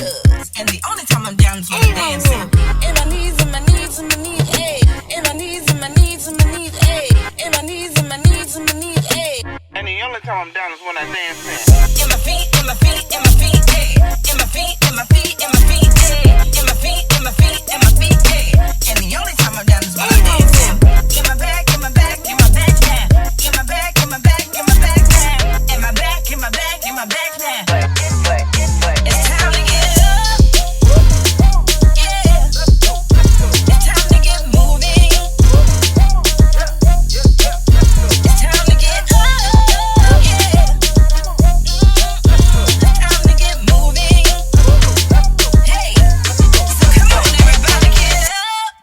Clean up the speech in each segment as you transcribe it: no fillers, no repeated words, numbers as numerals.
drugs. And the only time I'm down is when I'm dancing. And my knees and my knees and my knees, ayy. And my knees and my knees and my knees, ayy. And my knees and my knees and my knees, ayy. And the only time I'm down is when I dance. In my feet, in my feet, in my feet, ayy. In my feet, in my feet, in my feet, ayy. In my feet, in my feet, in my feet, ayy. And the only time I'm down is when I'm dancing. In my back, in my back, in my back now. In my back, in my back, in my back now. In my back, in my back, in my back now. It's time to get up. Yeah. It's time to get moving. It's time to get up. Yeah. It's time to get moving. Hey. So come on, everybody, get up.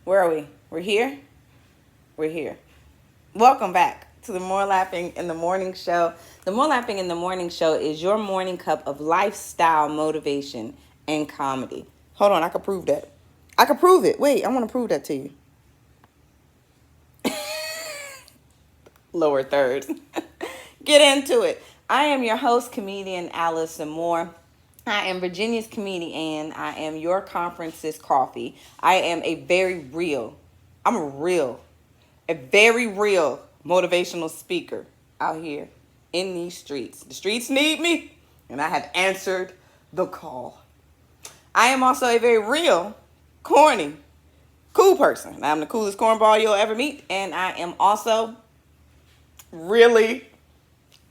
Where are we? We're here? We're here. Welcome back to the More Laughing in the Morning Show. The More Laughing in the Morning Show is your morning cup of lifestyle motivation and comedy. Hold on, I can prove that. I can prove it. Wait, I want to prove that to you. Lower thirds. Get into it. I am your host, comedian Allison Moore. I am Virginia's comedian. I am your conference's coffee. I am a very real motivational speaker out here in these streets. The streets need me, and I have answered the call. I am also a very real, corny, cool person. I'm the coolest cornball you'll ever meet, and I am also really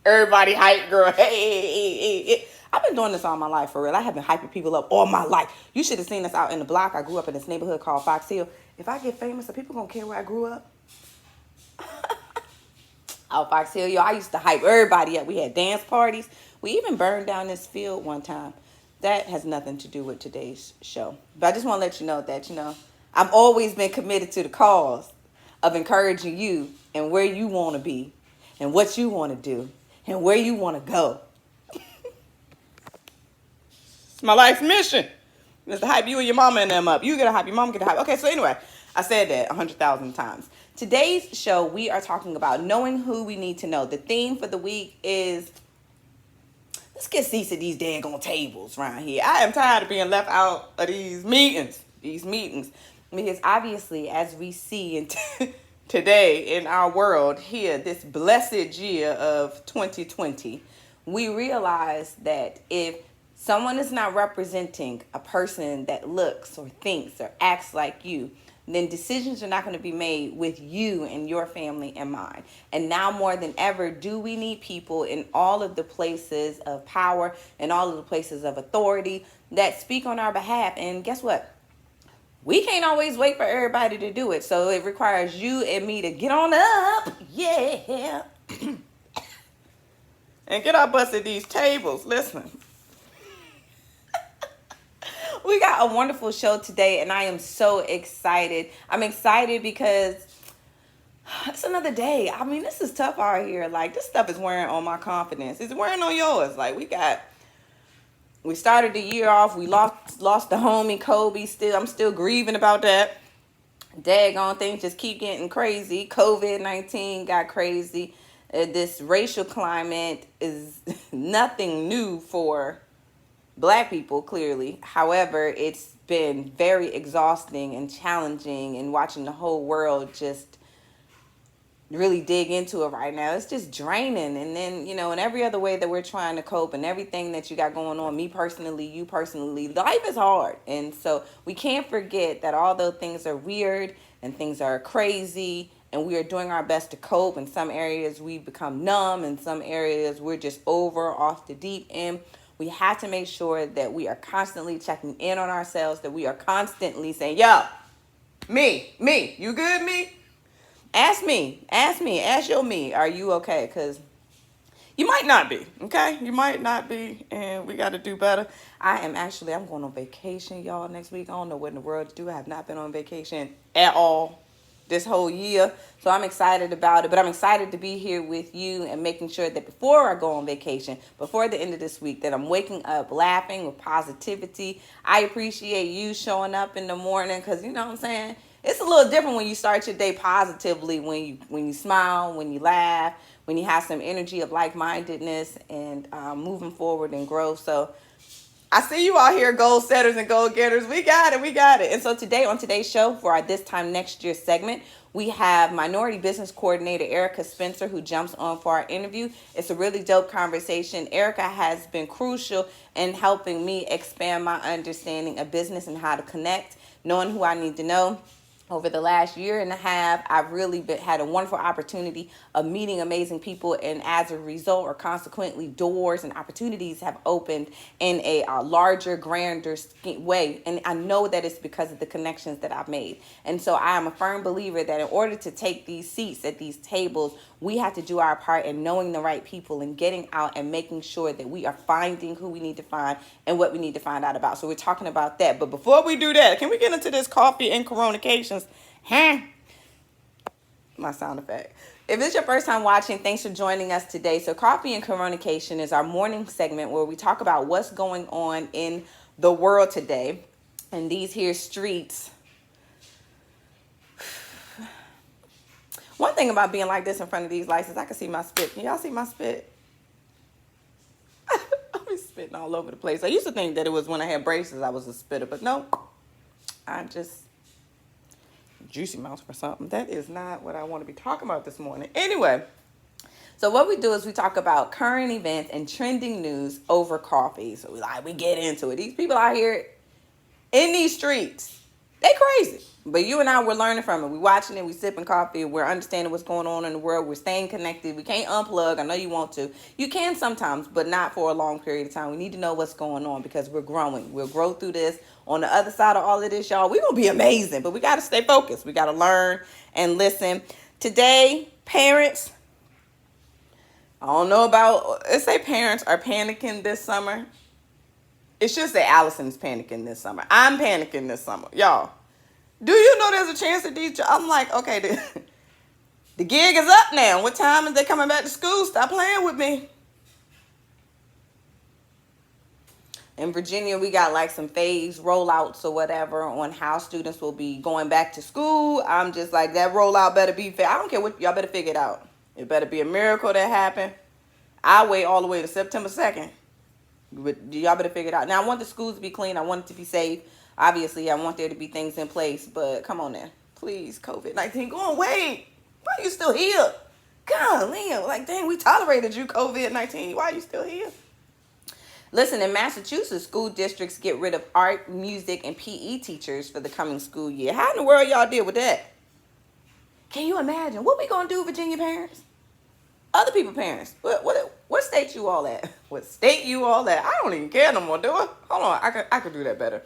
everybody hype girl. Hey. I've been doing this all my life, for real. I have been hyping people up all my life. You should have seen us out in the block. I grew up in this neighborhood called Fox Hill. If I get famous, are people going to care where I grew up? Out Fox Hill, yo, I used to hype everybody up. We had dance parties. We even burned down this field one time. That has nothing to do with today's show. But I just want to let you know that, I've always been committed to the cause of encouraging you and where you want to be and what you want to do and where you want to go. It's my life's mission. It's to hype you and your mama and them up. You get a hype, your mama get a hype. Okay, so anyway, I said that 100,000 times. Today's show, we are talking about knowing who we need to know. The theme for the week is, let's get seats at these daggone tables around here. I am tired of being left out of these meetings. Because obviously, as we see today in our world here, this blessed year of 2020, we realize that if someone is not representing a person that looks or thinks or acts like you, then decisions are not going to be made with you and your family in mind. And now more than ever, do we need people in all of the places of power and all of the places of authority that speak on our behalf. And guess what? We can't always wait for everybody to do it. So it requires you and me to get on up. Yeah. And get our butts at these tables. Listen. We got a wonderful show today, and I am so excited. I'm excited because it's another day. I mean, this is tough out here. Like, this stuff is wearing on my confidence. It's wearing on yours. Like, we started the year off. We lost the homie Kobe. I'm still grieving about that. Daggone things just keep getting crazy. COVID-19 got crazy. This racial climate is nothing new for Black people, clearly. However, it's been very exhausting and challenging, and watching the whole world just really dig into it right now. It's just draining. And then, in every other way that we're trying to cope and everything that you got going on, me personally, you personally, life is hard. And so we can't forget that although things are weird and things are crazy and we are doing our best to cope, in some areas we become numb, in some areas we're just off the deep end. We have to make sure that we are constantly checking in on ourselves, that we are constantly saying, yo, me, you good, me? Ask your me, are you okay? Because you might not be, okay? You might not be, and we got to do better. I'm going on vacation, y'all, next week. I don't know what in the world to do. I have not been on vacation at all this whole year. So I'm excited about it, but I'm excited to be here with you and making sure that before I go on vacation, before the end of this week, that I'm waking up laughing with positivity. I appreciate you showing up in the morning because, you know what I'm saying? it's a little different when you start your day positively, when you smile, when you laugh, when you have some energy of like-mindedness and moving forward and growth. So I see you out here, goal setters and goal getters. We got it. We got it. And so today, on today's show, for our This Time Next Year segment, we have Minority Business Coordinator Erica Spencer, who jumps on for our interview. It's a really dope conversation. Erica has been crucial in helping me expand my understanding of business and how to connect, knowing who I need to know. Over the last year and a half, I've really had a wonderful opportunity of meeting amazing people, and as a result, or consequently, doors and opportunities have opened in a larger, grander way. And I know that it's because of the connections that I've made. And so I am a firm believer that in order to take these seats at these tables, we have to do our part in knowing the right people and getting out and making sure that we are finding who we need to find and what we need to find out about. So we're talking about that. But before we do that, can we get into this coffee and Coronacations? My sound effect. If it's your first time watching, thanks for joining us today. So Coffee and Coronacation is our morning segment where we talk about what's going on in the world today and these here streets. One thing about being like this in front of these lights is I can see my spit. Can y'all see my spit? I'll be spitting all over the place. I used to think that it was when I had braces I was a spitter, but no. I'm just juicy mouth for something. That is not what I want to be talking about this morning. Anyway, so what we do is we talk about current events and trending news over coffee. So we get into it. These people out here in these streets, they crazy. But you and I, we're learning from it. We're watching it. We're sipping coffee. We're understanding what's going on in the world. We're staying connected. We can't unplug. I know you want to. You can sometimes, but not for a long period of time. We need to know what's going on because we're growing. We'll grow through this. On the other side of all of this, y'all, we're going to be amazing. But we got to stay focused. We got to learn and listen. Today, parents, I don't know about, let's say parents are panicking this summer. It should say Allison's panicking this summer. I'm panicking this summer. Y'all, do you know there's a chance that these, I'm like, okay, the gig is up now. What time is they coming back to school? Stop playing with me. In Virginia, we got like some phase rollouts or whatever on how students will be going back to school. I'm just like, that rollout better be fair. I don't care what, y'all better figure it out. It better be a miracle that happened. I'll wait all the way to September 2nd. But y'all better figure it out. Now, I want the schools to be clean. I want it to be safe. Obviously, I want there to be things in place. But come on now. Please, COVID-19, go away. Why are you still here? Golly, like, dang, we tolerated you, COVID-19. Why are you still here? Listen, in Massachusetts, school districts get rid of art, music, and PE teachers for the coming school year. How in the world y'all deal with that? Can you imagine? What we gonna do, Virginia parents? Other people parents. What state you all at? What state you all at? I don't even care no more, do I? Hold on, I could do that better.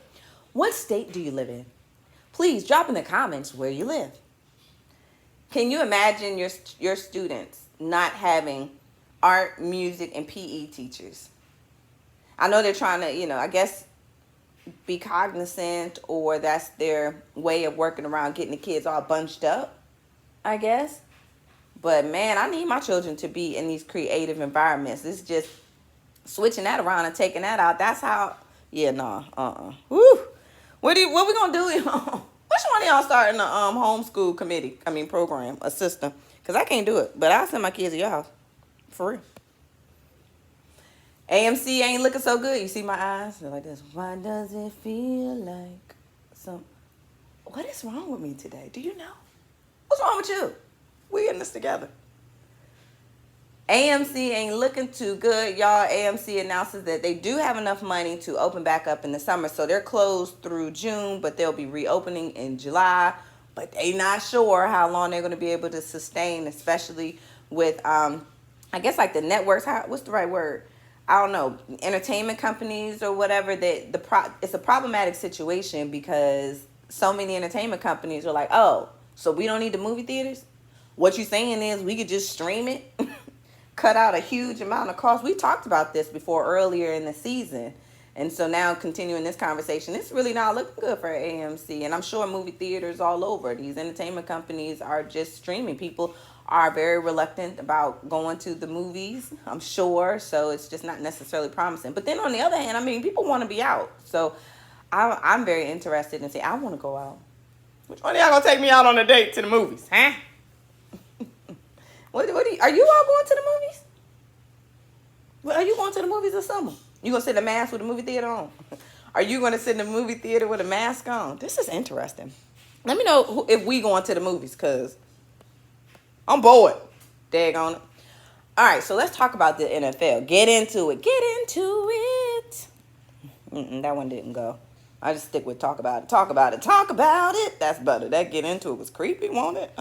What state do you live in? Please drop in the comments where you live. Can you imagine your students not having art, music, and PE teachers? I know they're trying to, I guess, be cognizant, or that's their way of working around getting the kids all bunched up, I guess. But, man, I need my children to be in these creative environments. It's just switching that around and taking that out. That's how, Woo. What we going to do? Which one of y'all starting a homeschool program, a system? Because I can't do it. But I'll send my kids to your house. For real. AMC ain't looking so good. You see my eyes? They're like this. Why does it feel like some... What is wrong with me today? Do you know? What's wrong with you? We in this together. AMC ain't looking too good, y'all. AMC announces that they do have enough money to open back up in the summer. So they're closed through June, but they'll be reopening in July. But they not sure how long they're going to be able to sustain, especially with, I guess, like the networks. What's the right word? I don't know, entertainment companies or whatever. It's a problematic situation because so many entertainment companies are like, oh, so we don't need the movie theaters? What you're saying is we could just stream it, cut out a huge amount of cost. We talked about this before earlier in the season. And so now continuing this conversation, it's really not looking good for AMC. And I'm sure movie theaters all over. These entertainment companies are just streaming. People are very reluctant about going to the movies, I'm sure. So it's just not necessarily promising. But then on the other hand, people want to be out. So I'm very interested in saying, I want to go out. Which one of y'all gonna take me out on a date to the movies, huh? Are you all going to the movies? Well, are you going to the movies this summer? You gonna sit in a mask with a movie theater on? Are you gonna sit in the movie theater with a mask on? This is interesting. Let me know if we going to the movies, cause I'm bored. Daggone it. All right, so let's talk about the NFL. Get into it. Get into it. That one didn't go. I just stick with talk about it. Talk about it. Talk about it. That's better. That get into it was creepy, won't it?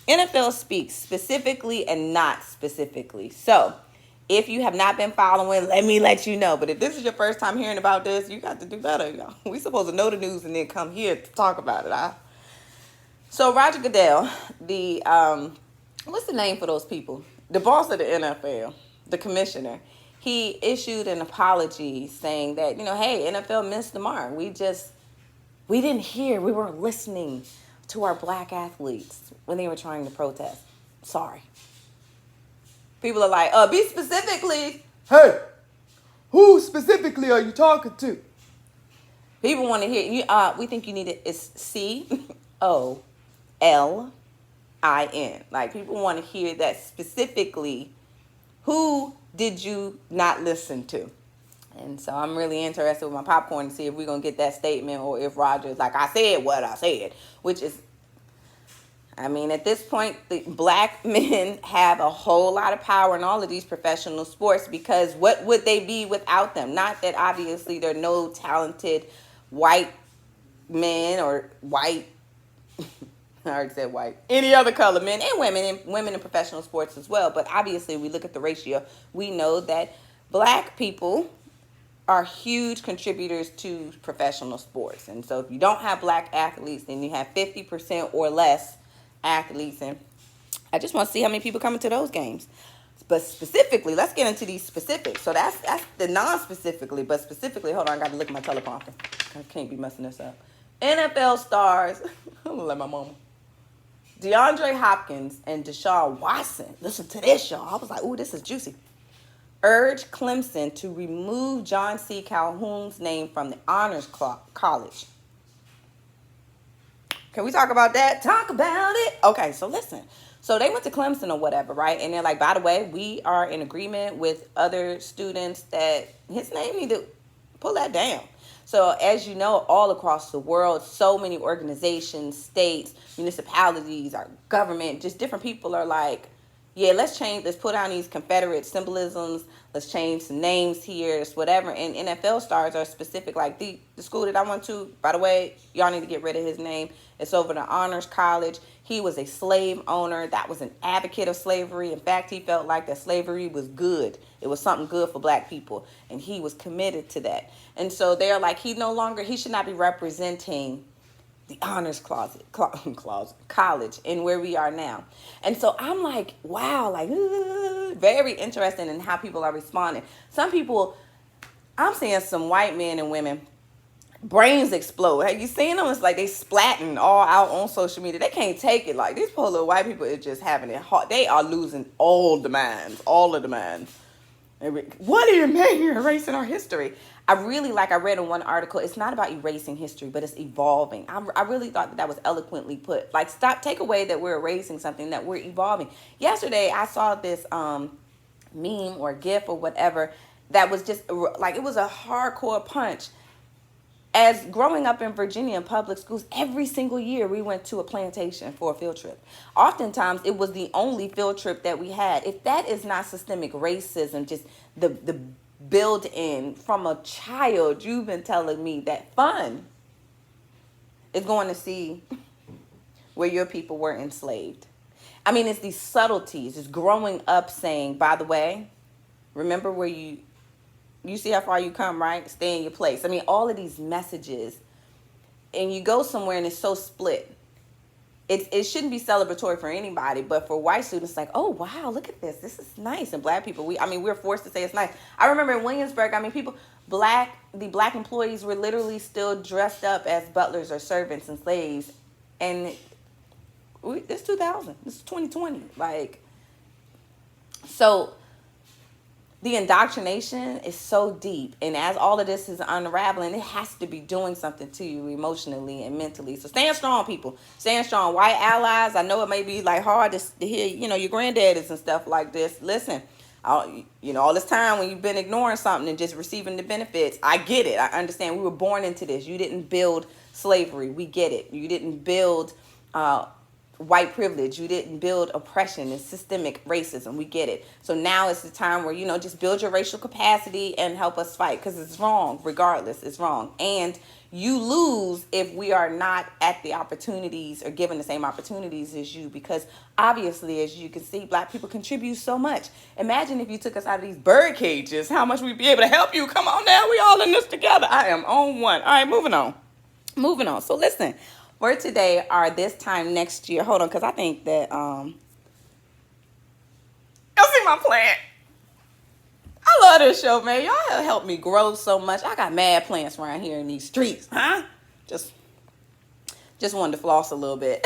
NFL speaks specifically and not specifically. So, if you have not been following, let me let you know. But if this is your first time hearing about this, you got to do better, y'all. We supposed to know the news and then come here to talk about it. So Roger Goodell, the what's the name for those people? The boss of the NFL, the commissioner. He issued an apology saying that, hey, NFL missed the mark. We didn't hear, we weren't listening to our black athletes when they were trying to protest. Sorry. People are like, be specifically. Hey, who specifically are you talking to? People want to hear, we think you need it. It's COLIN. Like, people want to hear that specifically. Who did you not listen to? And so I'm really interested with my popcorn to see if we're going to get that statement, or if Roger's like, I said what I said, which is, at this point, the black men have a whole lot of power in all of these professional sports, because what would they be without them? Not that obviously there are no talented white men or white, I already said white, any other color men and women in professional sports as well. But obviously, we look at the ratio, we know that black people are huge contributors to professional sports. And so if you don't have black athletes, then you have 50% or less athletes. And I just want to see how many people come into those games. But specifically, let's get into these specifics. So that's the non-specifically, but specifically, hold on, I got to look at my teleprompter. I can't be messing this up. NFL stars, I'm going to let my mama. DeAndre Hopkins and Deshaun Watson, listen to this, y'all. I was like, ooh, this is juicy. Urged Clemson to remove John C. Calhoun's name from the Honors College. Can we talk about that? Talk about it. Okay, so listen. So they went to Clemson or whatever, right? And they're like, by the way, we are in agreement with other students that his name need to pull that down. So as you know, all across the world, so many organizations, states, municipalities, our government, just different people are like, yeah, let's put down these Confederate symbolisms. Let's change some names here, it's whatever. And NFL stars are specific. Like the school that I went to, by the way, y'all need to get rid of his name. It's over to Honors College. He was a slave owner that was an advocate of slavery. In fact, he felt like that slavery was good. It was something good for black people. And he was committed to that. And so they're like, he should not be representing the Honors College and where we are now. And so I'm like, wow, like, very interesting in how people are responding. Some people, I'm seeing some white men and women, brains explode. Have you seen them? It's like they splatting all out on social media. They can't take it. Like, these poor little white people are just having it hard. They are losing all of the minds. What do you mean you're erasing our history? I read in one article, it's not about erasing history, but it's evolving. I really thought that was eloquently put. Like, take away that we're erasing something, that we're evolving. Yesterday, I saw this meme or GIF or whatever that was just, like, it was a hardcore punch. As growing up in Virginia in public schools, every single year we went to a plantation for a field trip. Oftentimes, it was the only field trip that we had. If that is not systemic racism, just the built-in from a child, you've been telling me that fun is going to see where your people were enslaved. It's these subtleties. It's growing up saying, by the way, remember where you see how far you come, right? Stay in your place. All of these messages, and you go somewhere and it's so split. It shouldn't be celebratory for anybody, but for white students, like, oh, wow, look at this. This is nice. And black people, we're forced to say it's nice. I remember in Williamsburg, the black employees were literally still dressed up as butlers or servants and slaves. And it's 2000. This is 2020. So the indoctrination is so deep, and as all of this is unraveling, it has to be doing something to you emotionally and mentally. So stand strong, people. Stand strong. White allies, I know it may be like hard to hear, your granddaddies and stuff like this. Listen, all this time when you've been ignoring something and just receiving the benefits, I get it. I understand. We were born into this. You didn't build slavery. We get it. You didn't build uh, white privilege. You didn't build oppression and systemic racism. We get it. So now it's the time where, just build your racial capacity and help us fight, because it's wrong. Regardless, it's wrong. And you lose if we are not at the opportunities or given the same opportunities as you, because obviously, as you can see, Black people contribute so much. Imagine if you took us out of these bird cages, how much we'd be able to help you. Come on now, we all in this together. I am on one. All right, moving on. Moving on. So listen, for today or this time next year. Hold on, because I think that y'all see my plant. I love this show, man. Y'all have helped me grow so much. I got mad plants around here in these streets, huh? Just wanted to floss a little bit.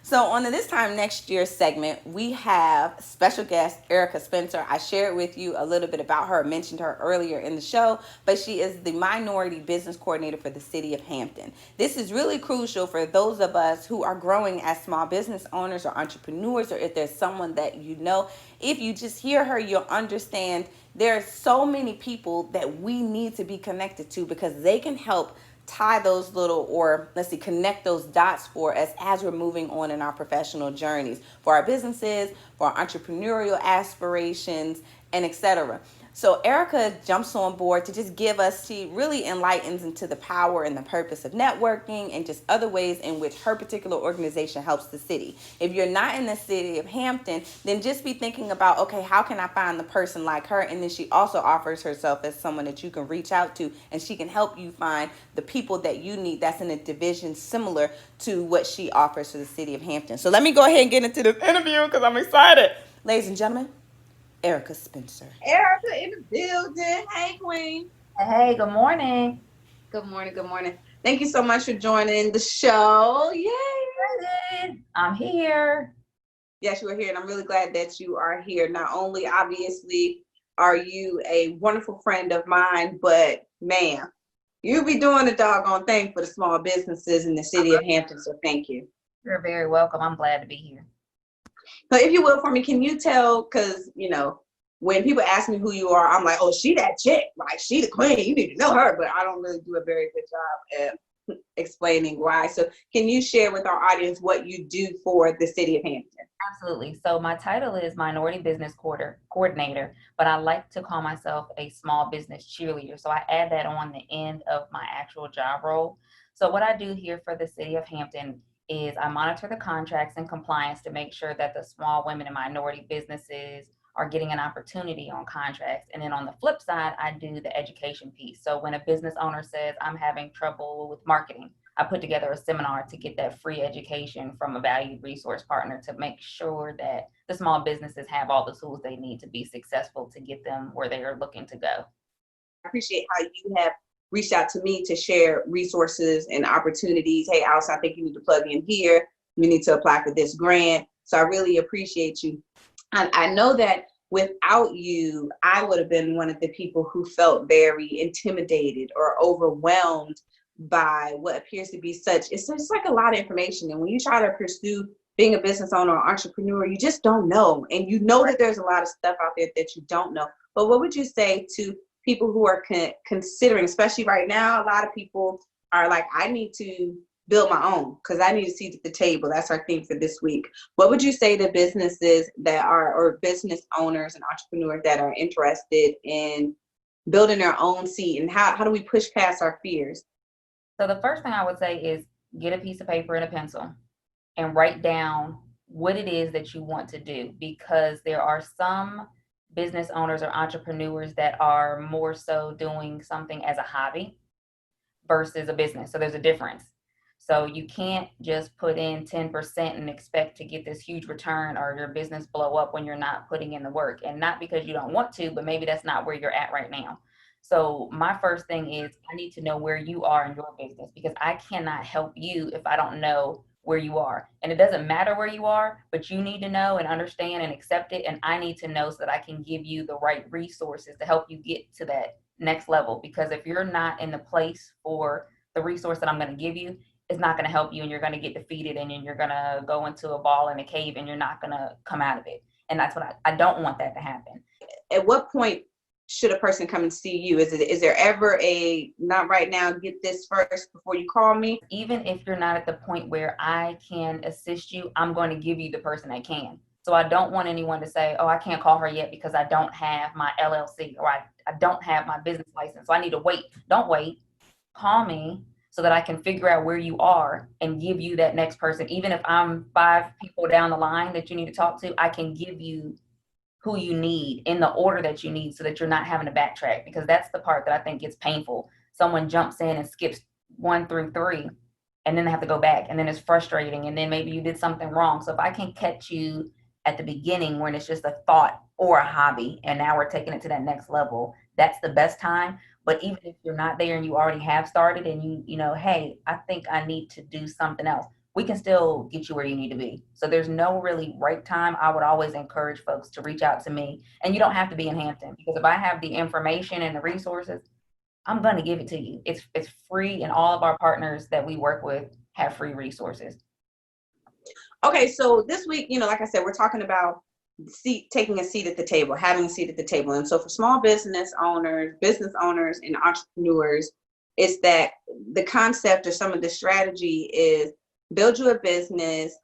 So on the This Time Next Year segment, we have special guest Erica Spencer. I shared with you a little bit about her, mentioned her earlier in the show, but she is the Minority Business Coordinator for the City of Hampton. This is really crucial for those of us who are growing as small business owners or entrepreneurs, or if there's someone that you know. If you just hear her, you'll understand there are so many people that we need to be connected to, because they can help tie those little, or let's see, connect those dots for us as we're moving on in our professional journeys, for our businesses, for our entrepreneurial aspirations, and etc. So Erica jumps on board to just give us, she really enlightens into the power and the purpose of networking and just other ways in which her particular organization helps the city. If you're not in the city of Hampton, then just be thinking about, okay, how can I find the person like her? And then she also offers herself as someone that you can reach out to, and she can help you find the people that you need that's in a division similar to what she offers to the city of Hampton. So let me go ahead and get into this interview because I'm excited. Ladies and gentlemen, Erica Spencer. Erica in the building. Hey, Queen. Hey, good morning. Good morning. Good morning. Thank you so much for joining the show. Yay. I'm here. Yes, you are here, and I'm really glad that you are here. Not only, obviously, are you a wonderful friend of mine, but man, you be doing the doggone thing for the small businesses in the city of Hampton. So thank you. You're very welcome. I'm glad to be here. So if you will, for me, can you tell, because, when people ask me who you are, I'm like, oh, she that chick. Like, she the queen. You need to know her. But I don't really do a very good job at explaining why. So can you share with our audience what you do for the city of Hampton? Absolutely. So my title is Minority Business Coordinator, but I like to call myself a small business cheerleader. So I add that on the end of my actual job role. So what I do here for the city of Hampton is I monitor the contracts and compliance to make sure that the small women and minority businesses are getting an opportunity on contracts. And then on the flip side, I do the education piece. So when a business owner says, I'm having trouble with marketing, I put together a seminar to get that free education from a valued resource partner to make sure that the small businesses have all the tools they need to be successful to get them where they are looking to go. I appreciate how you have reached out to me to share resources and opportunities. Hey, Alice, I think you need to plug in here. You need to apply for this grant. So I really appreciate you. I know that without you, I would have been one of the people who felt very intimidated or overwhelmed by what appears to be it's just like a lot of information. And when you try to pursue being a business owner or entrepreneur, you just don't know. And you know that there's a lot of stuff out there that you don't know. But what would you say to people who are considering, especially right now, a lot of people are like, I need to build my own because I need a seat at the table. That's our theme for this week. What would you say to businesses that are, or business owners and entrepreneurs that are interested in building their own seat, and how do we push past our fears? So the first thing I would say is get a piece of paper and a pencil and write down what it is that you want to do, because there are some business owners or entrepreneurs that are more so doing something as a hobby versus a business. So there's a difference. So you can't just put in 10% and expect to get this huge return or your business blow up when you're not putting in the work. And not because you don't want to, but maybe that's not where you're at right now. So my first thing is I need to know where you are in your business, because I cannot help you if I don't know where you are. And it doesn't matter where you are, but you need to know and understand and accept it. And I need to know so that I can give you the right resources to help you get to that next level. Because if you're not in the place for the resource that I'm going to give you, it's not going to help you, and you're going to get defeated, and you're going to go into a ball in a cave, and you're not going to come out of it. And that's what I don't want that to happen. At what point should a person come and see you? Is there ever a, not right now, get this first before you call me? Even if you're not at the point where I can assist you, I'm going to give you the person that can. So I don't want anyone to say, oh, I can't call her yet because I don't have my LLC, or I don't have my business license, so I need to wait. Don't wait. Call me so that I can figure out where you are and give you that next person. Even if I'm 5 people down the line that you need to talk to, I can give you who you need in the order that you need so that you're not having to backtrack, because that's the part that I think gets painful. Someone jumps in and skips 1 through 3, and then they have to go back, and then it's frustrating, and then maybe you did something wrong. So if I can catch you at the beginning when it's just a thought or a hobby, and now we're taking it to that next level, that's the best time. But even if you're not there and you already have started and you know, hey, I think I need to do something else, we can still get you where you need to be. So there's no really right time. I would always encourage folks to reach out to me, and you don't have to be in Hampton, because if I have the information and the resources, I'm going to give it to you. It's free, and all of our partners that we work with have free resources. Okay, so this week, like I said, we're talking about taking a seat at the table, having a seat at the table. And so for small business owners, and entrepreneurs, it's that the concept or some of the strategy is build you a business,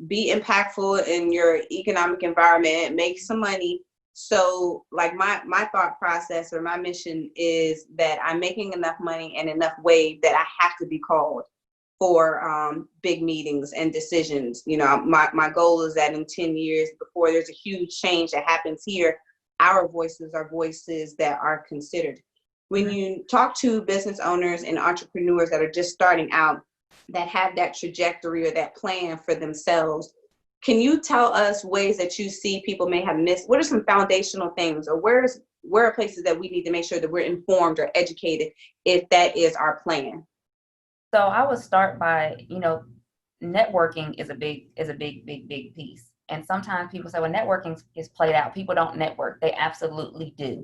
be impactful in your economic environment, make some money. So like my thought process or my mission is that I'm making enough money and enough wave that I have to be called for big meetings and decisions. My goal is that in 10 years, before there's a huge change that happens here, our voices are voices that are considered. When you talk to business owners and entrepreneurs that are just starting out, that have that trajectory or that plan for themselves, can you tell us ways that you see people may have missed? What are some foundational things, or where are places that we need to make sure that we're informed or educated if that is our plan? So I would start by, networking is a big piece. And sometimes people say, well, networking is played out. People don't network. They absolutely do.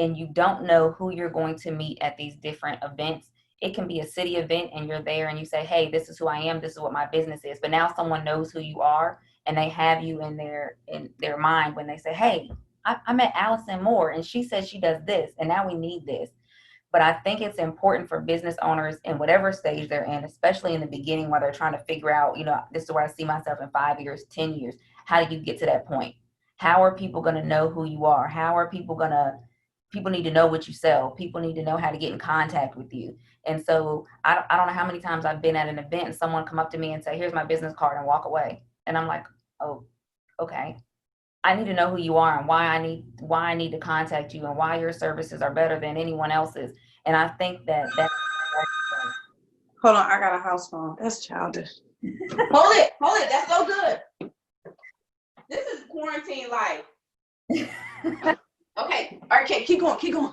And you don't know who you're going to meet at these different events. It can be a city event and you're there and you say, hey, this is who I am. This is what my business is. But now someone knows who you are, and they have you in their mind when they say, hey, I met Allison Moore and she says she does this, and now we need this. But I think it's important for business owners in whatever stage they're in, especially in the beginning while they're trying to figure out, this is where I see myself in 5 years, 10 years. How do you get to that point? How are people going to know who you are? How are people need to know what you sell. People need to know how to get in contact with you. And so I don't know how many times I've been at an event and someone come up to me and say, here's my business card, and walk away. And I'm like, oh, okay. I need to know who you are and why I need to contact you and why your services are better than anyone else's. And I think that's Hold on, I got a house phone. That's childish. Hold it. That's so good. This is quarantine life. Okay. Keep going.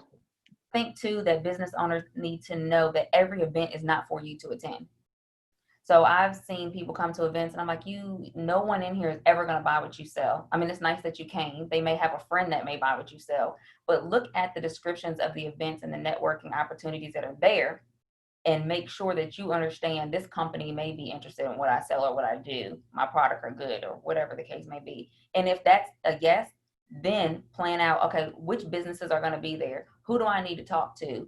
I think too that business owners need to know that every event is not for you to attend. So I've seen people come to events and I'm like, no one in here is ever going to buy what you sell. I mean, it's nice that you came. They may have a friend that may buy what you sell, but look at the descriptions of the events and the networking opportunities that are there, and make sure that you understand this company may be interested in what I sell or what I do, my product or good, or whatever the case may be. And if that's a yes, then plan out, okay, which businesses are going to be there? Who do I need to talk to?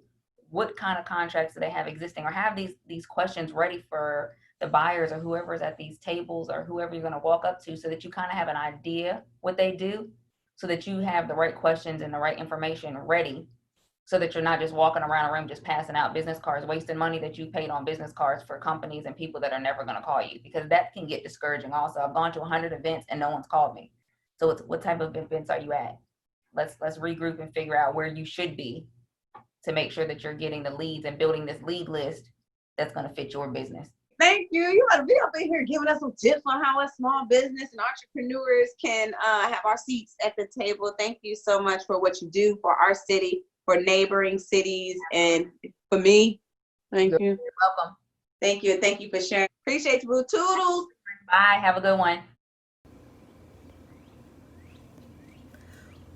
What kind of contracts do they have existing? Or have these questions ready for the buyers or whoever's at these tables or whoever you're going to walk up to, so that you kind of have an idea what they do, so that you have the right questions and the right information ready, so that you're not just walking around a room just passing out business cards, wasting money that you paid on business cards for companies and people that are never going to call you, because that can get discouraging also. I've gone to 100 events and no one's called me. So what type of events are you at? Let's regroup and figure out where you should be to make sure that you're getting the leads and building this lead list that's going to fit your business. Thank you. You ought to be up in here giving us some tips on how us small business and entrepreneurs can have our seats at the table. Thank you so much for what you do for our city, for neighboring cities, and for me. Thank you. You're welcome. Thank you. Thank you for sharing. Appreciate you, Boo. Toodles. Bye. Have a good one.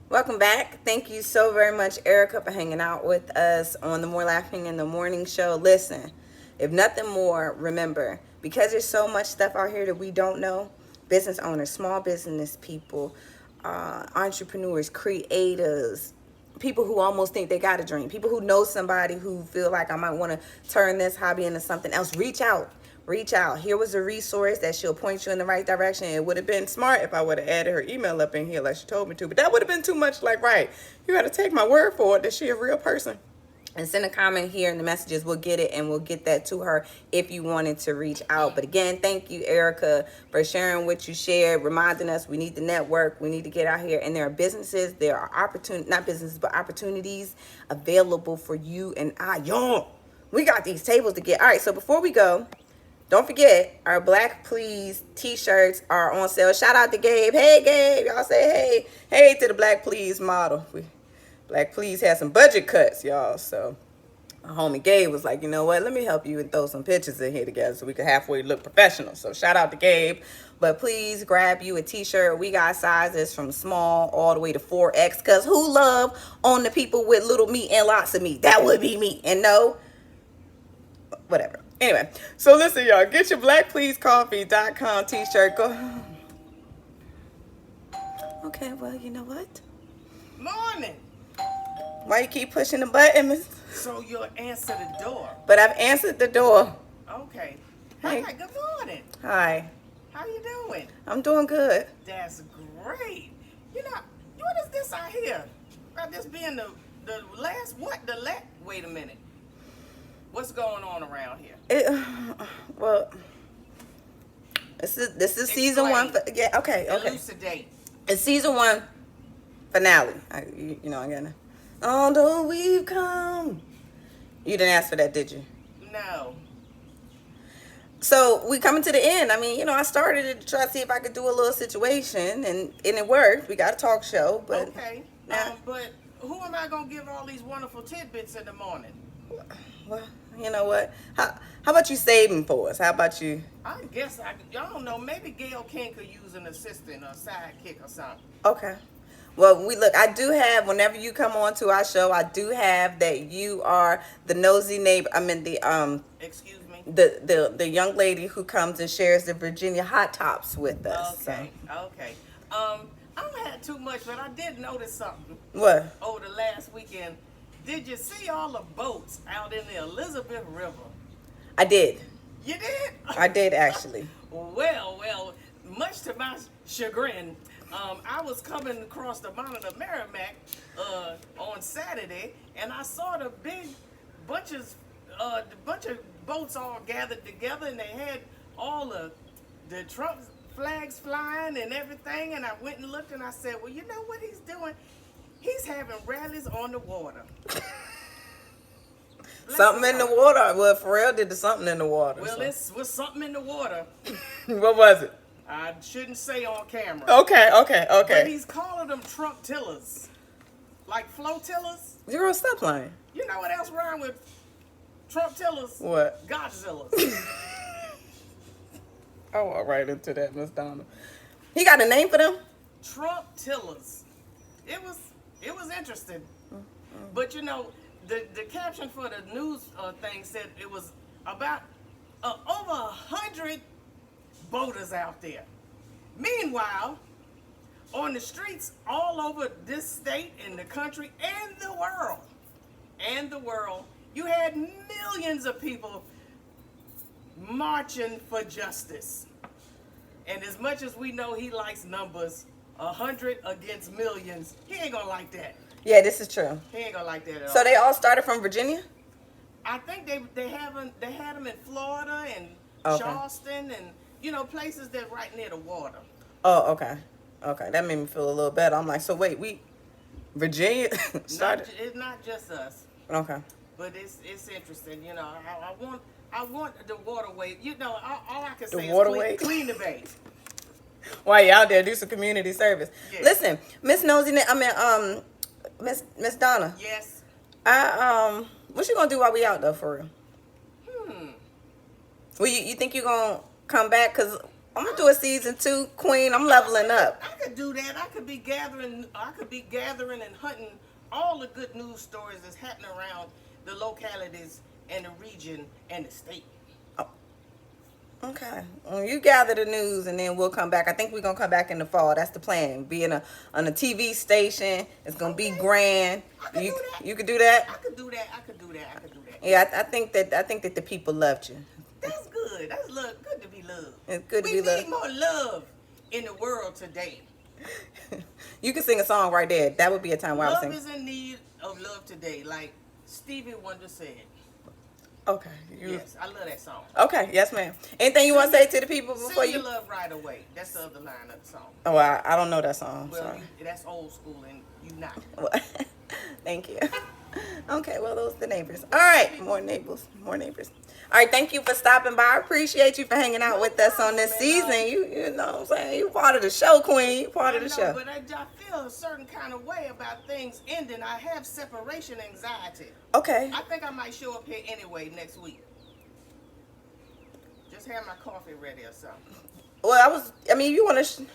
Welcome back. Thank you so very much, Erica, for hanging out with us on the More Laughing in the Morning show. Listen, if nothing more, remember, because there's so much stuff out here that we don't know, business owners, small business people, entrepreneurs, creators, people who almost think they got a dream, people who know somebody who feel like I might want to turn this hobby into something else, reach out. Reach out. Here was a resource that she'll point you in the right direction. It would have been smart if I would have added her email up in here like she told me to, but that would have been too much. Like, right, you got to take my word for it that she a real person. And send a comment here in the messages. We'll get it and we'll get that to her if you wanted to reach out. But again, thank you, Erica, for sharing what you shared, reminding us we need to network, we need to get out here. And there are businesses, there are opportunities, not businesses, but opportunities available for you and I. Yo, we got these tables to get. All right, so before we go, don't forget, our Black Please t-shirts are on sale. Shout out to Gabe. Hey, Gabe. Y'all say hey. Hey to the Black Please model. Black Please had some budget cuts, y'all. So my homie Gabe was like, you know what? Let me help you and throw some pictures in here together so we can halfway look professional. So shout out to Gabe. But please grab you a t-shirt. We got sizes from small all the way to 4X. Because who love on the people with little meat and lots of meat? That would be me. And no, whatever. Anyway, so listen, y'all. Get your blackpleasecoffee.com t-shirt. Go. Okay, well, you know what? Morning. Why you keep pushing the button, Miss? So you'll answer the door. But I've answered the door. Okay. Hey. Hi, good morning. Hi. How you doing? I'm doing good. That's great. You know, what is this I hear? About this being the last, what? Wait a minute. What's going on around here? Well, this is season one. Yeah, okay. Elucidate. It's season one finale. You know, I'm gonna. Although we've come. You didn't ask for that, did you? No. So we coming to the end. I mean, you know, I started it to try to see if I could do a little situation, and it worked. We got a talk show, but Okay. Now, But who am I gonna give all these wonderful tidbits in the morning? well, you know what? How about you save them for us? How about you? I guess I don't know. Maybe Gail King could use an assistant or sidekick or something. Okay. Well, I do have, whenever you come on to our show, I do have that you are the nosy neighbor. I mean, Excuse me. the young lady who comes and shares the Virginia hot tops with us. Okay. Okay. I don't have too much, but I did notice something What? over the last weekend. Did you see all the boats out in the Elizabeth River? I did. You did? I did actually. Well, much to my chagrin, I was coming across the Mount of the Merrimack on Saturday, and I saw the bunch of boats all gathered together, and they had all the Trump flags flying and everything. And I went and looked, and I said, well, you know what he's doing? He's having rallies on the water. Something in the water. Well, Pharrell did something in the water. Well, so. it was something in the water. What was it? I shouldn't say on camera. Okay. But he's calling them Trump tillers. Like flotillers. Zero, stop lying. You know what else rhyme with Trump tillers? What? Godzillas. I walk right into that, Miss Donna. He got a name for them? Trump tillers. It was interesting. But you know, the caption for the news thing said it was about over 100 boaters out there. Meanwhile, on the streets all over this state and the country and the world, you had millions of people marching for justice. And as much as we know he likes numbers, 100 against millions, he ain't gonna like that. Yeah, this is true. He ain't gonna like that at all. So they all started from Virginia? I think they had them in Florida and Okay. Charleston and places that right near the water. Oh, okay. Okay, that made me feel a little better. I'm like, so wait, Virginia started? It's not just us, Okay. but it's interesting. I want the waterway. All I can say waterway? is clean the bay. While you out there, do some community service. Yeah. Listen, Miss Nosy, Miss Donna. Yes. What you gonna do while we out though, for real? Well, you think you gonna come back? Cause I'm gonna do a season 2, Queen. I'm leveling up. I could do that. I could be gathering and hunting all the good news stories that's happening around the localities and the region and the state. Okay. Well, you gather the news and then we'll come back. I think we're gonna come back in the fall. That's the plan. Be on a TV station. It's gonna be grand. You could do that? I could do that. Yeah, I think that the people loved you. That's good. That's good to be loved. It's good to be loved. We need more love in the world today. You can sing a song right there. That would be a time where I would sing. Love is in need of love today, like Stevie Wonder said. Okay. Yes, I love that song. Okay, yes, ma'am. Anything you want to say to the people before Sing you? Your Love Right Away. That's the other line of the song. Oh, I don't know that song. Well, Sorry. that's old school, and you not. Thank you. Okay, well, those are the neighbors. All right, more neighbors. All right, thank you for stopping by. I appreciate you for hanging out with us on this season. You know what I'm saying? You part of the show, Queen. You part of the show. But I feel a certain kind of way about things ending. I have separation anxiety. Okay. I think I might show up here anyway next week. Just have my coffee ready or something. Well, you want to...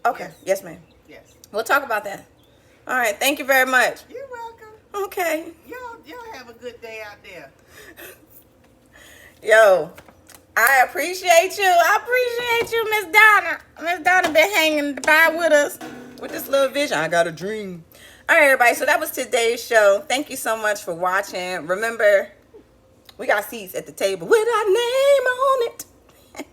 Okay. Yes, ma'am. Yes. We'll talk about that. All right, thank you very much. You're welcome. Okay. Y'all have a good day out there. Yo, I appreciate you, Miss Donna. Miss Donna been hanging by with us with this little vision. I got a dream. All right, everybody. So that was today's show. Thank you so much for watching. Remember, we got seats at the table with our name on it.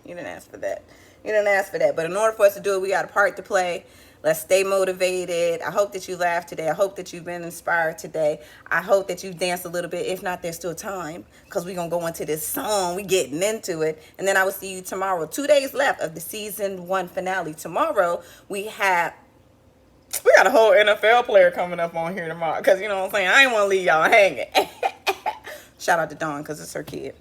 You didn't ask for that. But in order for us to do it, we got a part to play. Let's stay motivated. I hope that you laughed today. I hope that you've been inspired today. I hope that you danced a little bit. If not, there's still time because we're going to go into this song. We're getting into it. And then I will see you tomorrow. 2 days left of the season 1 finale. Tomorrow, we got a whole NFL player coming up on here tomorrow because, you know what I'm saying, I ain't want to leave y'all hanging. Shout out to Dawn because it's her kid.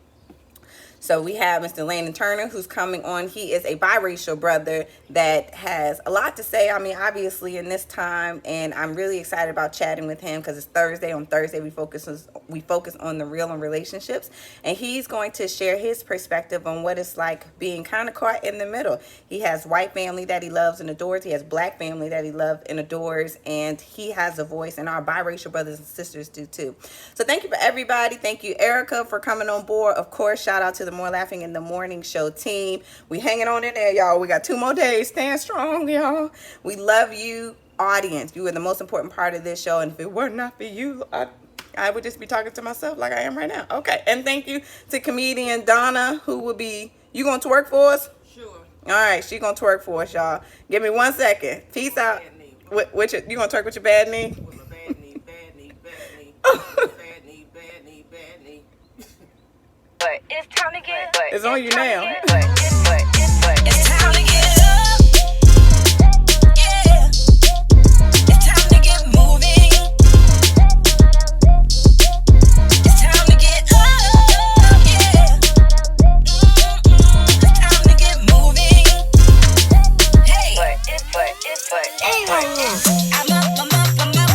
So we have Mr. Landon Turner, who's coming on. He is a biracial brother that has a lot to say. I mean, obviously, in this time, and I'm really excited about chatting with him because it's Thursday. On Thursday, we focus on the real and relationships, and he's going to share his perspective on what it's like being kind of caught in the middle. He has white family that he loves and adores. He has black family that he loves and adores, and he has a voice, and our biracial brothers and sisters do too. So thank you for everybody. Thank you, Erica, for coming on board. Of course, shout out to the More Laughing in the Morning Show team. We hanging on in there, y'all. We got 2 more days. Stand strong, y'all. We love you, audience. You are the most important part of this show, and if it were not for you, I would just be talking to myself like I am right now. Okay, and thank you to comedian Donna, who will be, you going to twerk for us? Sure. All right, she going to twerk for us, y'all. Give me 1 second. Peace out. You going to twerk with your bad knee? With my bad knee. Bad knee. But it's time to get. It's on you now. It's time to get up. Yeah. It's time to get moving. It's time to get up. Yeah. It's time to get moving. Hey. I'm up. Come on. I'm up.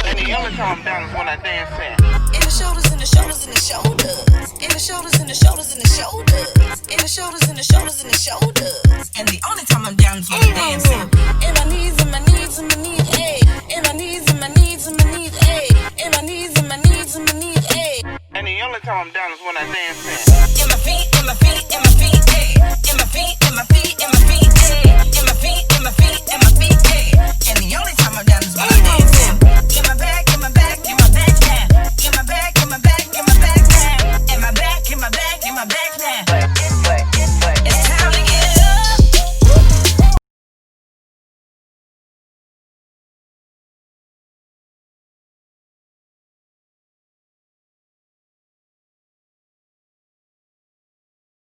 And the only time I'm down is when I'm dancing. And my knees and my knees and my knees, ayy. And my knees and my knees and my knees, ayy. And my knees and my knees and my knees, ayy. And the only time I'm down is when I dance.